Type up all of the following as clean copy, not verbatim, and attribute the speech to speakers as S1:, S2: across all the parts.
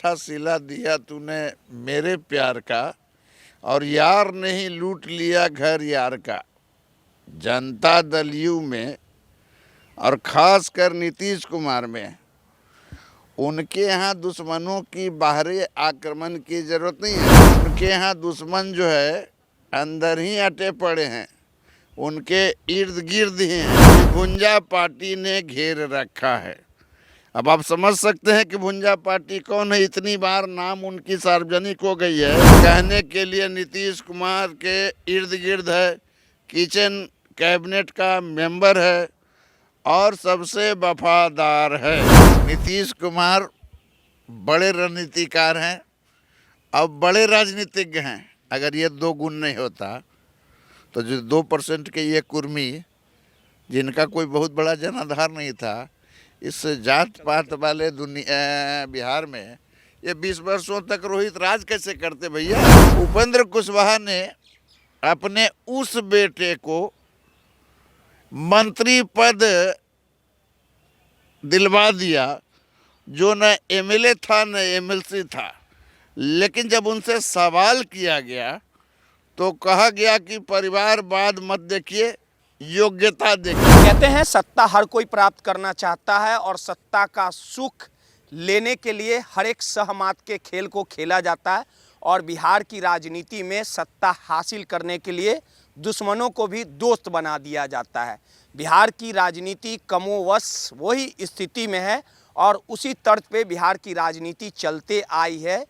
S1: मीठा सिला दिया तूने मेरे प्यार का, और यार नहीं लूट लिया घर यार का। जनता दल यू में और ख़ास कर नीतीश कुमार में उनके यहाँ दुश्मनों की बाहरी आक्रमण की ज़रूरत नहीं है। उनके यहाँ दुश्मन जो है अंदर ही अटे पड़े हैं, उनके इर्द गिर्द ही हैं। भुंजा पार्टी ने घेर रखा है। अब आप समझ सकते हैं कि भुंजा पार्टी कौन है। इतनी बार नाम उनकी सार्वजनिक हो गई है, कहने के लिए नीतीश कुमार के इर्द गिर्द है, किचन कैबिनेट का मेंबर है और सबसे वफादार है। नीतीश कुमार बड़े रणनीतिकार हैं, अब बड़े राजनीतिज्ञ हैं। अगर ये दो गुण नहीं होता तो जो 2% के ये कुर्मी, जिनका कोई बहुत बड़ा जनाधार नहीं था, इस जात पात वाले दुनिया बिहार में ये 20 वर्षों तक रोहित राज कैसे करते भैया। उपेंद्र कुशवाहा ने अपने उस बेटे को मंत्री पद दिलवा दिया जो न एमएलए था न एमएलसी था, लेकिन जब उनसे सवाल किया गया तो कहा गया कि परिवारवाद मत देखिए, योग्यता देखिए।
S2: कहते हैं सत्ता हर कोई प्राप्त करना चाहता है और सत्ता का सुख लेने के लिए हर एक सहमत के खेल को खेला जाता है। और बिहार की राजनीति में सत्ता हासिल करने के लिए दुश्मनों को भी दोस्त बना दिया जाता है। बिहार की राजनीति कमोवश वही स्थिति में है और उसी तर्ज पे बिहार की राजनीति चलते आई है।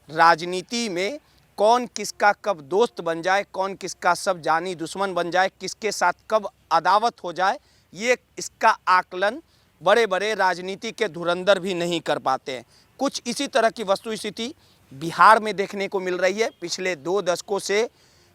S2: राजनीति में कौन किसका कब दोस्त बन जाए, कौन किसका सब जानी दुश्मन बन जाए, किसके साथ कब अदावत हो जाए, ये इसका आकलन बड़े बड़े राजनीति के धुरंधर भी नहीं कर पाते हैं। कुछ इसी तरह की वस्तु स्थिति बिहार में देखने को मिल रही है। पिछले 2 दशकों से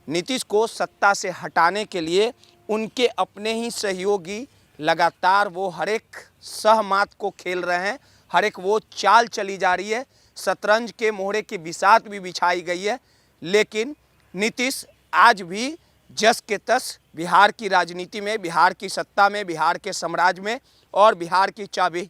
S2: नीतीश को सत्ता से हटाने के लिए उनके अपने ही सहयोगी लगातार वो हर एक सहमत को खेल रहे हैं, हर एक वो चाल चली जा रही है। शतरंज के मोहरे की बिसात भी बिछाई गई है, लेकिन नीतीश आज भी जस के तस बिहार की राजनीति में, बिहार की सत्ता में, बिहार के साम्राज्य में, और बिहार की चाबी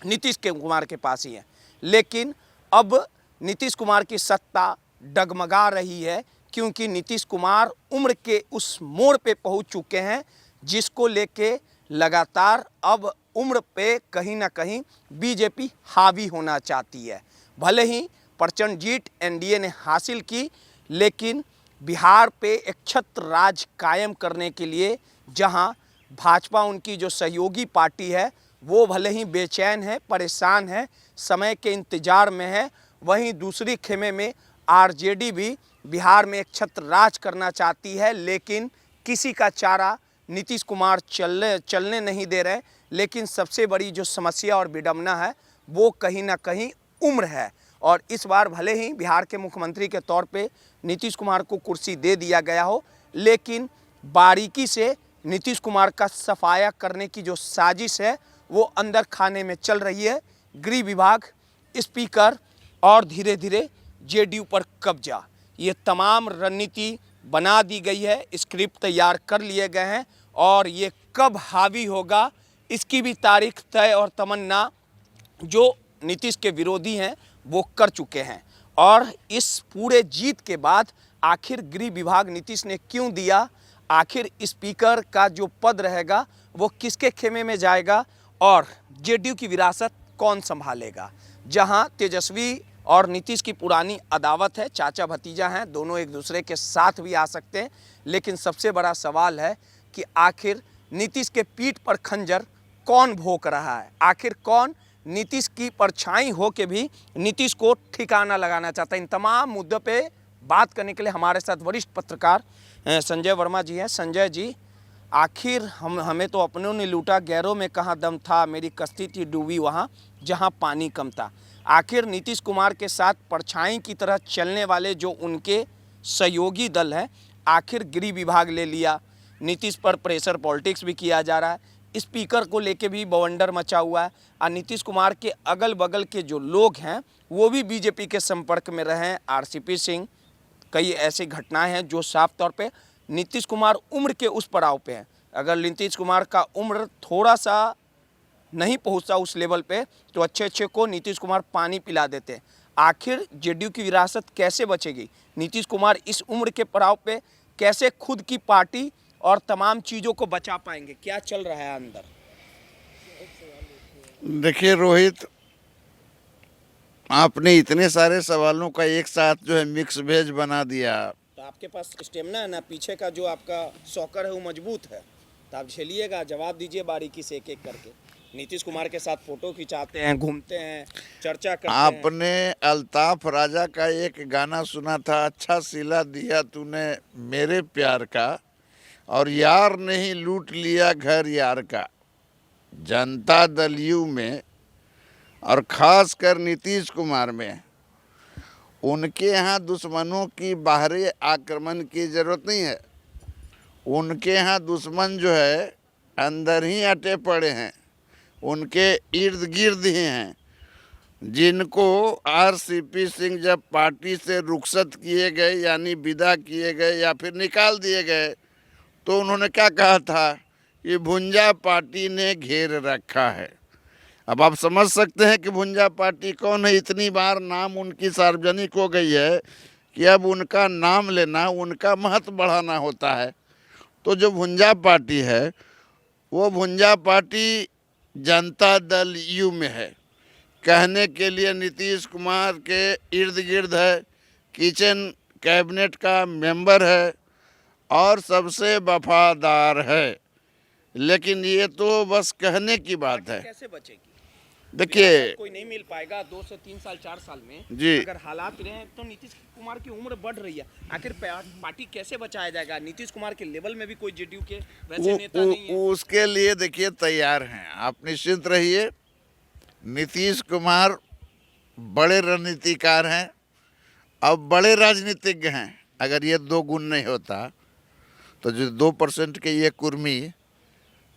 S2: नीतीश कुमार के पास ही है। लेकिन अब नीतीश कुमार की सत्ता डगमगा रही है, क्योंकि नीतीश कुमार उम्र के उस मोड़ पे पहुंच चुके हैं जिसको लेके लगातार अब उम्र पे कहीं ना कहीं बीजेपी हावी होना चाहती है। भले ही प्रचंड जीत एनडीए ने हासिल की, लेकिन बिहार पे एक छत्र राज कायम करने के लिए जहां भाजपा उनकी जो सहयोगी पार्टी है वो भले ही बेचैन है, परेशान है, समय के इंतजार में है, वहीं दूसरी खेमे में आरजेडी भी बिहार में एक छत्र राज करना चाहती है। लेकिन किसी का चारा नीतीश कुमार चलने नहीं दे रहे। लेकिन सबसे बड़ी जो समस्या और विडंबना है वो कहीं ना कहीं उम्र है। और इस बार भले ही बिहार के मुख्यमंत्री के तौर पे नीतीश कुमार को कुर्सी दे दिया गया हो, लेकिन बारीकी से नीतीश कुमार का सफाया करने की जो साजिश है वो अंदर खाने में चल रही है। गृह विभाग, स्पीकर और धीरे धीरे जेडीयू पर कब्जा, ये तमाम रणनीति बना दी गई है, स्क्रिप्ट तैयार कर लिए गए हैं और ये कब हावी होगा इसकी भी तारीख तय और तमन्ना जो नीतीश के विरोधी हैं वो कर चुके हैं। और इस पूरे जीत के बाद आखिर गृह विभाग नीतीश ने क्यों दिया, आखिर स्पीकर का जो पद रहेगा वो किसके खेमे में जाएगा और जेडीयू की विरासत कौन संभालेगा। जहां तेजस्वी और नीतीश की पुरानी अदावत है, चाचा भतीजा हैं, दोनों एक दूसरे के साथ भी आ सकते हैं, लेकिन सबसे बड़ा सवाल है कि आखिर नीतीश के पीठ पर खंजर कौन भोंक रहा है, आखिर कौन नीतीश की परछाई हो के भी नीतीश को ठिकाना लगाना चाहता है। इन तमाम मुद्दों पे बात करने के लिए हमारे साथ वरिष्ठ पत्रकार संजय वर्मा जी हैं। संजय जी, आखिर हमें तो अपनों ने लूटा, गैरों में कहाँ दम था, मेरी कश्ती थी डूबी वहाँ जहाँ पानी कम था। आखिर नीतीश कुमार के साथ परछाई की तरह चलने वाले जो उनके सहयोगी दल हैं, आखिर गृह विभाग ले लिया, नीतीश पर प्रेशर पॉलिटिक्स भी किया जा रहा है, स्पीकर को लेके भी बवंडर मचा हुआ है और नीतीश कुमार के अगल बगल के जो लोग हैं वो भी बीजेपी के संपर्क में रहे हैं। आरसीपी सिंह, कई ऐसी घटनाएं हैं जो साफ तौर पे नीतीश कुमार उम्र के उस पड़ाव पे हैं। अगर नीतीश कुमार का उम्र थोड़ा सा नहीं पहुंचता उस लेवल पे तो अच्छे अच्छे को नीतीश कुमार पानी पिला देते। आखिर जेडीयू की विरासत कैसे बचेगी? नीतीश कुमार इस उम्र के पड़ाव पे कैसे खुद की पार्टी और तमाम चीज़ों को बचा पाएंगे? क्या चल रहा है अंदर?
S1: देखिए रोहित, आपने इतने सारे सवालों का एक साथ जो है मिक्स वेज बना दिया।
S2: तो आपके पास स्टेमिना है ना, पीछे का जो आपका सॉकर है वो मजबूत है, तो आप झेलिएगा, जवाब दीजिए बारीकी से एक एक करके। नीतीश कुमार के साथ फोटो खिंचाते हैं, घूमते हैं, चर्चा करते हैं।
S1: आपने अल्ताफ राजा का एक गाना सुना था, अच्छा सिला दिया तूने मेरे प्यार का, और यार नहीं लूट लिया घर यार का। जनता दल यू में और ख़ास कर नीतीश कुमार में उनके यहाँ दुश्मनों की बाहरी आक्रमण की ज़रूरत नहीं है। उनके यहाँ दुश्मन जो है अंदर ही अटे पड़े हैं, उनके इर्द गिर्द ही हैं, जिनको आरसीपी सिंह जब पार्टी से रुखसत किए गए यानी विदा किए गए या फिर निकाल दिए गए, तो उन्होंने क्या कहा था कि भुंजा पार्टी ने घेर रखा है। अब आप समझ सकते हैं कि भुंजा पार्टी कौन है। इतनी बार नाम उनकी सार्वजनिक हो गई है कि अब उनका नाम लेना, उनका महत्व बढ़ाना होता है। तो जो भुंजा पार्टी है वो भुंजा पार्टी जनता दल यू में है। कहने के लिए नीतीश कुमार के इर्द गिर्द है, किचन कैबिनेट का मेंबर है और सबसे वफादार है, लेकिन ये तो बस कहने की बात है।
S2: कैसे बचेगी?
S1: देखिए,
S2: कोई नहीं मिल पाएगा 2 से 3 साल 4 साल में
S1: जी,
S2: अगर हालात रहे तो नीतीश कुमार की उम्र बढ़ रही है, आखिर पार्टी कैसे बचाया जाएगा? नीतीश कुमार के लेवल में भी कोई जेडीयू के वैसे नेता नहीं है।
S1: उसके लिए देखिए तैयार हैं, आप निश्चिंत रहिए। नीतीश कुमार बड़े रणनीतिकार हैं और बड़े राजनीतिज्ञ हैं। अगर ये दो गुण नहीं होता तो जो 2% के ये कुर्मी,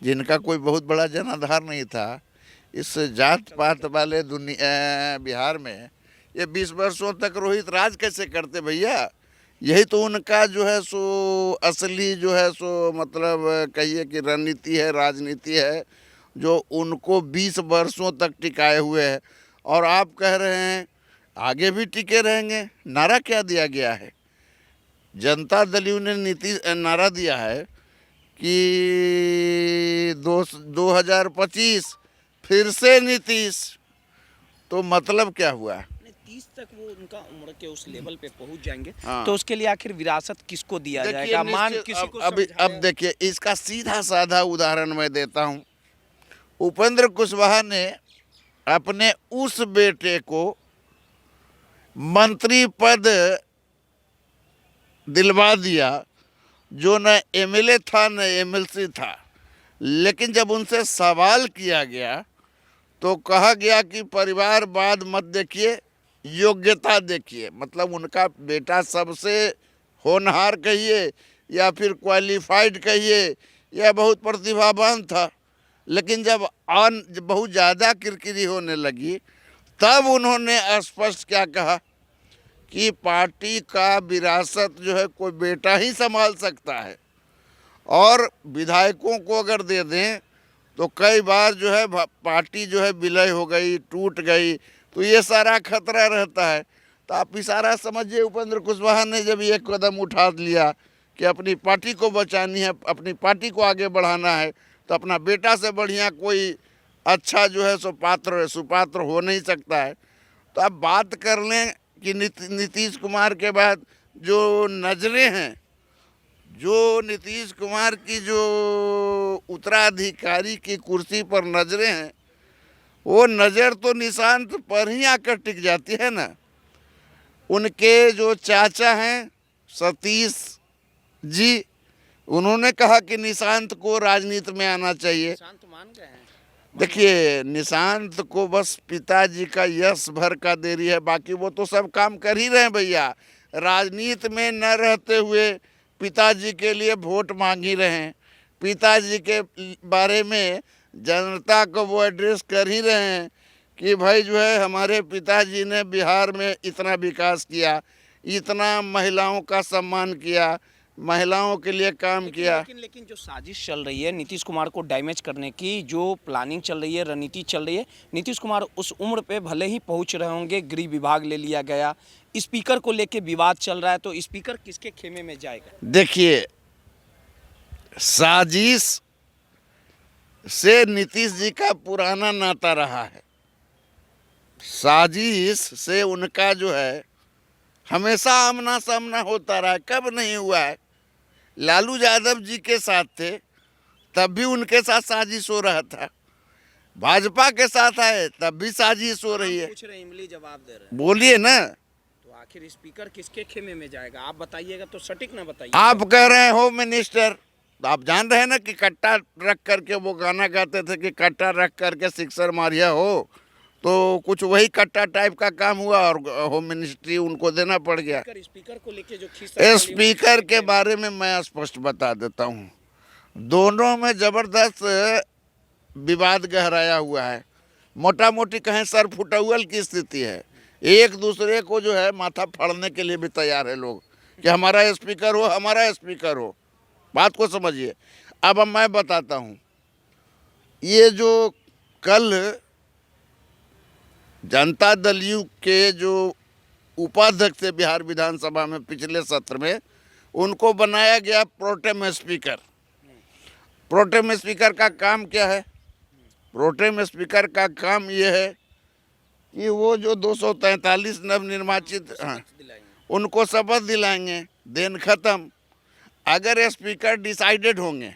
S1: जिनका कोई बहुत बड़ा जनाधार नहीं था, इस जात पात वाले दुनिया बिहार में ये 20 वर्षों तक रोहित राज कैसे करते भैया? यही तो उनका जो है सो असली जो है सो मतलब कहिए कि रणनीति है, राजनीति है, जो उनको 20 वर्षों तक टिकाए हुए है। और आप कह रहे हैं आगे भी टिके रहेंगे। नारा क्या दिया गया है? जनता दल यू ने नारा दिया है कि 2025 फिर से नीतीश। तो मतलब क्या हुआ?
S2: 30 तक वो उनका उम्र के उस लेवल पे पहुंच जाएंगे।
S1: हाँ।
S2: तो उसके लिए आखिर विरासत किसको दिया
S1: देखिए,
S2: जाएगा? मान किसी को
S1: अब देखिए, इसका सीधा साधा उदाहरण मैं देता हूँ। उपेंद्र कुशवाहा ने अपने उस बेटे को मंत्री पद दिलवा दिया जो न एमएलए था न एमएलसी था, लेकिन जब उनसे सवाल किया गया तो कहा गया कि परिवारवाद मत देखिए, योग्यता देखिए। मतलब उनका बेटा सबसे होनहार कहिए या फिर क्वालिफाइड कहिए या बहुत प्रतिभावान था, लेकिन जब बहुत ज़्यादा किरकिरी होने लगी तब उन्होंने स्पष्ट क्या कहा कि पार्टी का विरासत जो है कोई बेटा ही संभाल सकता है, और विधायकों को अगर दे दें तो कई बार जो है पार्टी जो है विलय हो गई, टूट गई, तो ये सारा खतरा रहता है। तो आप इशारा समझिए, उपेंद्र कुशवाहा ने जब ये कदम उठा लिया कि अपनी पार्टी को बचानी है, अपनी पार्टी को आगे बढ़ाना है, तो अपना बेटा से बढ़िया कोई अच्छा जो है सो सुपात्र हो नहीं सकता है। तो आप बात कर लें कि नीतीश कुमार के बाद जो नज़रें हैं, जो नीतीश कुमार की जो उत्तराधिकारी की कुर्सी पर नज़रें हैं, वो नज़र तो निशांत पर ही आकर टिक जाती है ना। उनके जो चाचा हैं सतीश जी, उन्होंने कहा कि निशांत को राजनीति में आना चाहिए।
S2: निशांत मान गए हैं।
S1: देखिए, निशांत को बस पिताजी का यश भर का देरी है, बाकी वो तो सब काम कर ही रहे हैं भैया। राजनीति में न रहते हुए पिताजी के लिए वोट मांग ही रहे हैं, पिताजी के बारे में जनता को वो एड्रेस कर ही रहे हैं कि भाई जो है हमारे पिताजी ने बिहार में इतना विकास किया, इतना महिलाओं का सम्मान किया, महिलाओं के लिए काम किया।
S2: लेकिन जो साजिश चल रही है नीतीश कुमार को डैमेज करने की, जो प्लानिंग चल रही है, रणनीति चल रही है, नीतीश कुमार उस उम्र पे भले ही पहुंच रहे होंगे, गृह विभाग ले लिया गया, स्पीकर को लेके विवाद चल रहा है, तो स्पीकर किसके खेमे में जाएगा?
S1: देखिए, साजिश से नीतीश जी का पुराना नाता रहा है। साजिश से उनका जो है हमेशा आमना सामना होता रहा है। कब नहीं हुआ है? लालू यादव जी के साथ थे तब भी उनके साथ साजिश हो रहा था, भाजपा के साथ आए तब भी साजिश हो रही है।
S2: पूछ रहे इमली जवाब दे रहे हैं,
S1: बोलिए ना।
S2: तो आखिर स्पीकर किसके खेमे में जाएगा? आप बताइएगा तो सटीक ना बताइए।
S1: आप कह रहे हैं होम मिनिस्टर, तो आप जान रहे हैं ना कि कट्टा रख करके वो गाना गाते थे कि कट्टा रख करके सिक्सर मारिया हो, तो कुछ वही कट्टा टाइप का काम हुआ और होम मिनिस्ट्री उनको देना पड़ गया।
S2: स्पीकर को लेके जो
S1: स्पीकर के बारे में मैं स्पष्ट बता देता हूँ, दोनों में जबरदस्त विवाद गहराया हुआ है। मोटा मोटी कहें सर फुटौल की स्थिति है। एक दूसरे को जो है माथा फाड़ने के लिए भी तैयार है लोग कि हमारा स्पीकर हो, हमारा स्पीकर हो। बात को समझिए। अब मैं बताता हूँ, ये जो कल जनता दल यू के जो उपाध्यक्ष थे बिहार विधानसभा में पिछले सत्र में, उनको बनाया गया प्रोटेम स्पीकर। प्रोटेम स्पीकर का काम क्या है? प्रोटेम स्पीकर का काम ये है कि वो जो 243 नवनिर्वाचित उनको शपथ दिलाएंगे। देन खत्म। अगर स्पीकर डिसाइडेड होंगे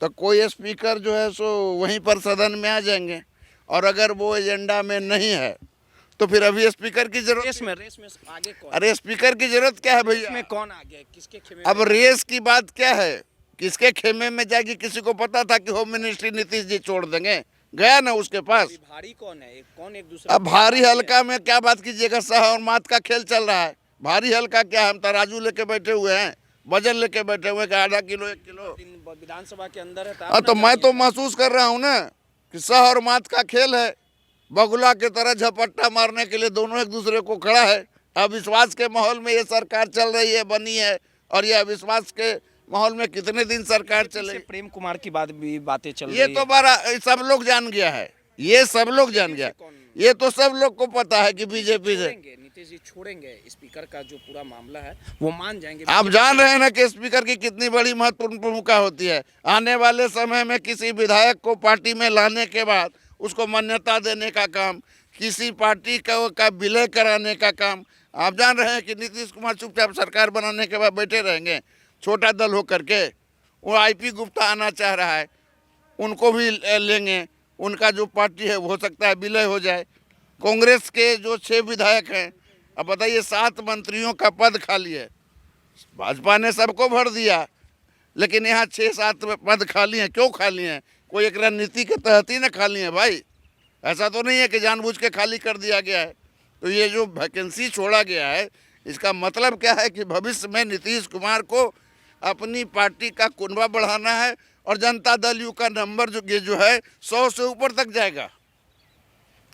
S1: तो कोई स्पीकर जो है सो वहीं पर सदन में आ जाएंगे, और अगर वो एजेंडा में नहीं है तो फिर अभी स्पीकर की जरूरत।
S2: रेस में आगे कौन?
S1: अरे स्पीकर की जरूरत क्या है भैया?
S2: में कौन आ गया? किसके खेमे?
S1: अब रेस की बात क्या है? किसके खेमे में जाएगी? किसी को पता था कि होम मिनिस्ट्री नीतीश जी छोड़ देंगे? गया ना उसके पास।
S2: भारी कौन है? कौन एक दूसरे?
S1: अब भारी हल्का में क्या बात कीजिएगा? सह और मात का खेल चल रहा है। भारी हल्का क्या? हम तराजू लेके बैठे हुए हैं, वजन लेके बैठे हुए हैं, आधा किलो 1 किलो
S2: विधानसभा के अंदर है।
S1: तो मैं तो महसूस कर रहा हूँ ना कि सह और मात का खेल है। बगुला की तरह झपट्टा मारने के लिए दोनों एक दूसरे को खड़ा है। अविश्वास के माहौल में ये सरकार चल रही है, बनी है, और ये अविश्वास के माहौल में कितने दिन सरकार चले?
S2: प्रेम कुमार की बातें चल रही
S1: ये तो बड़ा सब लोग जान गया है। ये सब लोग जान गया। ये तो सब लोग को पता है कि बीजेपी से
S2: नीतीश जी छोड़ेंगे। स्पीकर का जो पूरा मामला है वो मान जाएंगे।
S1: आप जान रहे हैं ना कि स्पीकर की कितनी बड़ी महत्वपूर्ण भूमिका होती है। आने वाले समय में किसी विधायक को पार्टी में लाने के बाद उसको मान्यता देने का काम, किसी पार्टी का विलय कराने का काम। आप जान रहे हैं कि नीतीश कुमार चुपचाप सरकार बनाने के बाद बैठे रहेंगे छोटा दल होकर के? वो आईपी गुप्ता आना चाह रहा है, उनको भी लेंगे। उनका जो पार्टी है हो सकता है विलय हो जाए। कांग्रेस के जो 6 विधायक हैं, अब बताइए 7 मंत्रियों का पद खाली है। भाजपा ने सबको भर दिया, लेकिन यहाँ 6-7 पद खाली हैं। क्यों खाली हैं? कोई एक रणनीति के तहत ही ना खाली हैं भाई। ऐसा तो नहीं है कि जानबूझ के खाली कर दिया गया है। तो ये जो वैकेंसी छोड़ा गया है, इसका मतलब क्या है कि भविष्य में नीतीश कुमार को अपनी पार्टी का कुनबा बढ़ाना है, और जनता दल यू का नंबर जो है 100 से ऊपर तक जाएगा।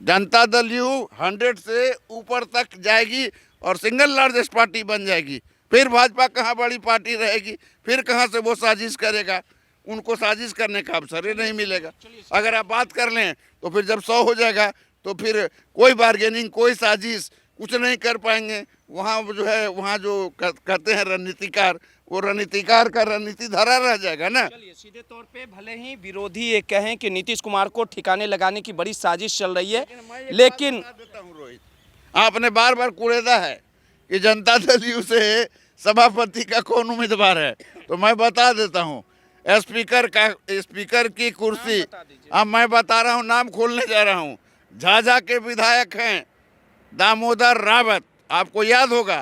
S1: जनता दल यू 100 से ऊपर तक जाएगी और सिंगल लार्जेस्ट पार्टी बन जाएगी। फिर भाजपा कहाँ बड़ी पार्टी रहेगी? फिर कहाँ से वो साजिश करेगा? उनको साजिश करने का अवसर ही नहीं मिलेगा। अगर आप बात कर लें तो फिर जब 100 हो जाएगा तो फिर कोई बार्गेनिंग, कोई साजिश कुछ नहीं कर पाएंगे। वहाँ जो है, वहाँ जो कहते हैं रणनीतिकार, वो रणनीतिकार का रणनीति धरा रह जाएगा ना।
S2: चलिए, सीधे तौर पे भले ही विरोधी ये कहें कि नीतीश कुमार को ठिकाने लगाने की बड़ी साजिश चल रही है, लेकिन
S1: रोहित, आपने बार बार कुरेदा है कि जनता दल यू से सभापति का कौन उम्मीदवार है, तो मैं बता देता हूँ। स्पीकर की कुर्सी, अब मैं बता रहा हूँ, नाम खोलने जा रहा हूँ। झाझा के विधायक हैं दामोदर रावत। आपको याद होगा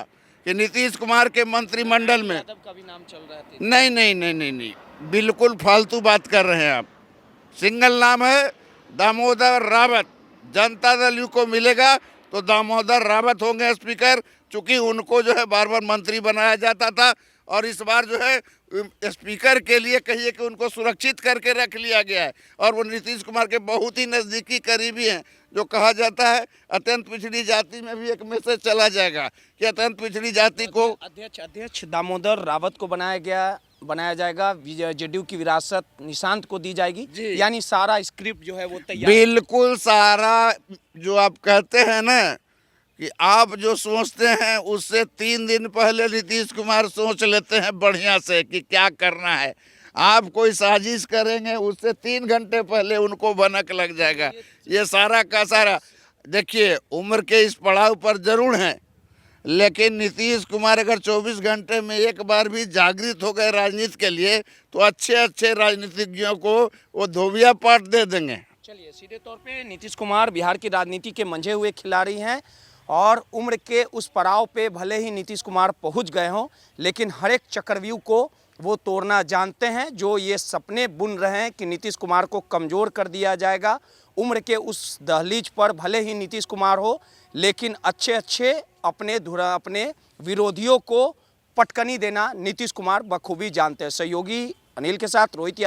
S1: कि नीतीश कुमार के मंत्रिमंडल में
S2: का भी नाम चल रहा है।
S1: नहीं नहीं नहीं नहीं नहीं, बिल्कुल फालतू बात कर रहे हैं आप। सिंगल नाम है दामोदर रावत। जनता दल यू को मिलेगा तो दामोदर रावत होंगे स्पीकर, चूंकि उनको जो है बार बार मंत्री बनाया जाता था, और इस बार जो है स्पीकर के लिए कहिए कि उनको सुरक्षित करके रख लिया गया है, और वो नीतीश कुमार के बहुत ही नज़दीकी करीबी हैं। जो कहा जाता है अत्यंत पिछड़ी जाति में भी एक मैसेज चला जाएगा कि अत्यंत पिछड़ी जाति को
S2: अध्यक्ष दामोदर रावत को बनाया जाएगा, जेडीयू की विरासत निशांत को दी जाएगी।
S1: जी।
S2: यानी सारा स्क्रिप्ट जो है वो तैयार।
S1: बिल्कुल सारा, जो आप कहते हैं ना कि आप जो सोचते हैं उससे 3 दिन पहले नीतीश कुमार सोच लेते हैं बढ़िया से कि क्या करना है। आप कोई साजिश करेंगे उससे 3 घंटे पहले उनको भनक लग जाएगा। ये सारा का सारा, देखिए उम्र के इस पड़ाव पर जरूर हैं, लेकिन नीतीश कुमार अगर 24 घंटे में एक बार भी जागृत हो गए राजनीति के लिए तो अच्छे अच्छे राजनीतिज्ञों को वो धोबिया पाट दे देंगे।
S2: चलिए, सीधे तौर पे नीतीश कुमार बिहार की राजनीति के मंझे हुए खिलाड़ी हैं और उम्र के उस पड़ाव पे भले ही नीतीश कुमार पहुंच गए हों, लेकिन हर एक चक्रव्यूह को वो तोड़ना जानते हैं। जो ये सपने बुन रहे हैं कि नीतीश कुमार को कमज़ोर कर दिया जाएगा, उम्र के उस दहलीज पर भले ही नीतीश कुमार हो, लेकिन अच्छे अच्छे अपने विरोधियों को पटकनी देना नीतीश कुमार बखूबी जानते हैं। सहयोगी अनिल के साथ रोहित यादव।